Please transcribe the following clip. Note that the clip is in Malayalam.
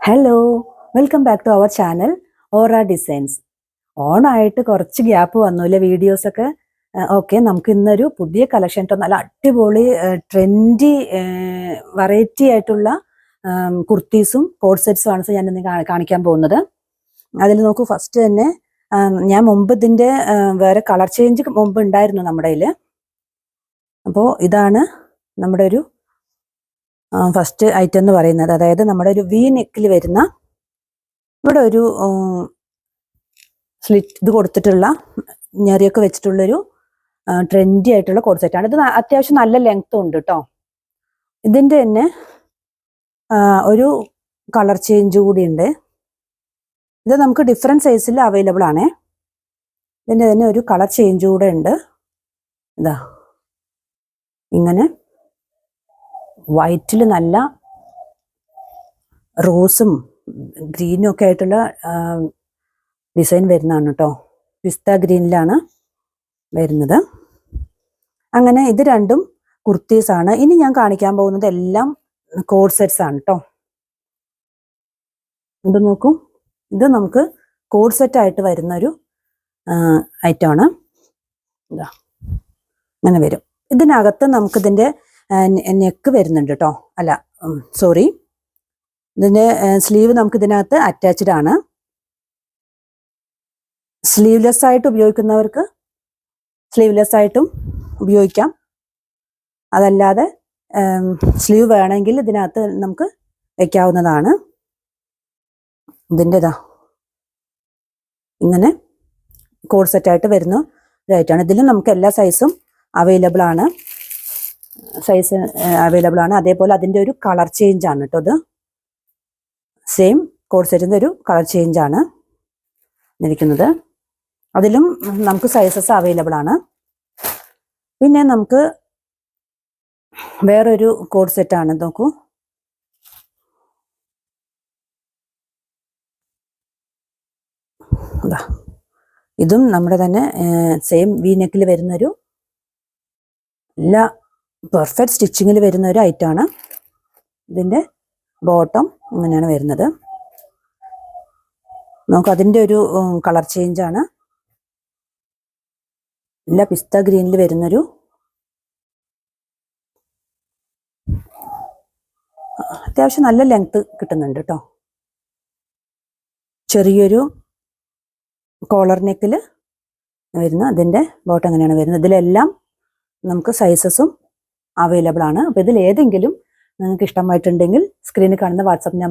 Hello, welcome back to our channel Aura designs. ഓണായിട്ട് കുറച്ച് ഗ്യാപ്പ് വന്നുല്ലേ വീഡിയോസൊക്കെ. ഓക്കെ, നമുക്ക് ഇന്നൊരു പുതിയ കളക്ഷൻ, നല്ല അടിപൊളി ട്രെൻഡി വെറൈറ്റി ആയിട്ടുള്ള കുർത്തീസും കോഡ് സെറ്റ്സും ആണ് ഞാൻ ഇന്ന് കാണിക്കാൻ പോകുന്നത്. അതിൽ നോക്കൂ, ഫസ്റ്റ് തന്നെ ഞാൻ മുമ്പ് ഇതിൻ്റെ വേറെ കളർ ചേഞ്ച് മുമ്പ് ഉണ്ടായിരുന്നു നമ്മുടെ കയ്യിൽ. അപ്പോൾ ഇതാണ് നമ്മുടെ ഒരു ഫസ്റ്റ് ഐറ്റം എന്ന് പറയുന്നത്. അതായത് നമ്മുടെ ഒരു വി നെക്കിൽ വരുന്ന, ഇവിടെ ഒരു സ്ലിറ്റ് ഇത് കൊടുത്തിട്ടുള്ള ഞെറിയൊക്കെ വെച്ചിട്ടുള്ളൊരു ട്രെൻഡി ആയിട്ടുള്ള കോഡ് സെറ്റാണ്. ഇത് അത്യാവശ്യം നല്ല ലെങ്ത്തും ഉണ്ട് കേട്ടോ. ഇതിൻ്റെ തന്നെ ഒരു കളർ ചേഞ്ച് കൂടി ഉണ്ട്. ഇത് നമുക്ക് ഡിഫറെൻറ്റ് സൈസിൽ അവൈലബിൾ ആണ്. ഇതിൻ്റെ തന്നെ ഒരു കളർ ചേഞ്ച് കൂടെ ഉണ്ട്. ഇതാ ഇങ്ങനെ വൈറ്റിൽ നല്ല റോസും ഗ്രീനും ഒക്കെ ആയിട്ടുള്ള ഡിസൈൻ വരുന്നതാണ് കേട്ടോ. പിസ്ത ഗ്രീനിലാണ് വരുന്നത്. അങ്ങനെ ഇത് രണ്ടും കുർത്തീസാണ്. ഇനി ഞാൻ കാണിക്കാൻ പോകുന്നത് എല്ലാം കോഡ് സെറ്റ്സ് ആണ് കേട്ടോ. ഇത് നോക്കൂ, ഇത് നമുക്ക് കോഡ് സെറ്റായിട്ട് വരുന്നൊരു ഐറ്റമാണ്. ഇതാ അങ്ങനെ വരും. ഇതിനകത്ത് നമുക്കിതിൻ്റെ നെക്ക് വരുന്നുണ്ട് കേട്ടോ. അല്ല, സോറി, ഇതിൻ്റെ സ്ലീവ് നമുക്ക് ഇതിനകത്ത് അറ്റാച്ച്ഡ് ആണ്. സ്ലീവ്ലെസ് ആയിട്ട് ഉപയോഗിക്കുന്നവർക്ക് സ്ലീവ്ലെസ് ആയിട്ടും ഉപയോഗിക്കാം. അതല്ലാതെ സ്ലീവ് വേണമെങ്കിൽ ഇതിനകത്ത് നമുക്ക് വയ്ക്കാവുന്നതാണ്. ഇതിൻ്റെ ഇതാ ഇങ്ങനെ കോഡ് സെറ്റായിട്ട് വരുന്ന ഇതായിട്ടാണ്. ഇതിലും നമുക്ക് എല്ലാ സൈസും അവൈലബിൾ ആണ്. അതേപോലെ അതിൻ്റെ ഒരു കളർ ചേഞ്ച് ആണ് കേട്ടോ. ഇത് സെയിം കോഡ് സെറ്റിൻ്റെ ഒരു കളർ ചേഞ്ച് ആണ് ഇരിക്കുന്നത്. അതിലും നമുക്ക് സൈസസ് അവൈലബിൾ ആണ്. പിന്നെ നമുക്ക് വേറൊരു കോഡ് സെറ്റാണ്. നോക്കൂ, ഇതും നമ്മുടെ തന്നെ സെയിം വി നെക്കിൽ വരുന്നൊരു എല്ലാ പെർഫെക്റ്റ് സ്റ്റിച്ചിങ്ങിൽ വരുന്ന ഒരു ഐറ്റമാണ്. ഇതിൻ്റെ ബോട്ടം ഇങ്ങനെയാണ് വരുന്നത്. നമുക്ക് അതിൻ്റെ ഒരു കളർ ചേഞ്ചാണ്. എല്ലാ പിസ്ത ഗ്രീനിൽ വരുന്നൊരു അത്യാവശ്യം നല്ല ലെങ്ത് കിട്ടുന്നുണ്ട് കേട്ടോ. ചെറിയൊരു കോളർ നെക്കിൽ വരുന്ന അതിൻ്റെ ബോട്ടം അങ്ങനെയാണ് വരുന്നത്. ഇതിലെല്ലാം നമുക്ക് സൈസസും അവൈലബിൾ ആണ്. അപ്പോൾ ഇതിൽ ഏതെങ്കിലും നിങ്ങൾക്ക് ഇഷ്ടമായിട്ടുണ്ടെങ്കിൽ സ്ക്രീനിൽ കാണുന്ന വാട്സാപ്പ് നമ്പർ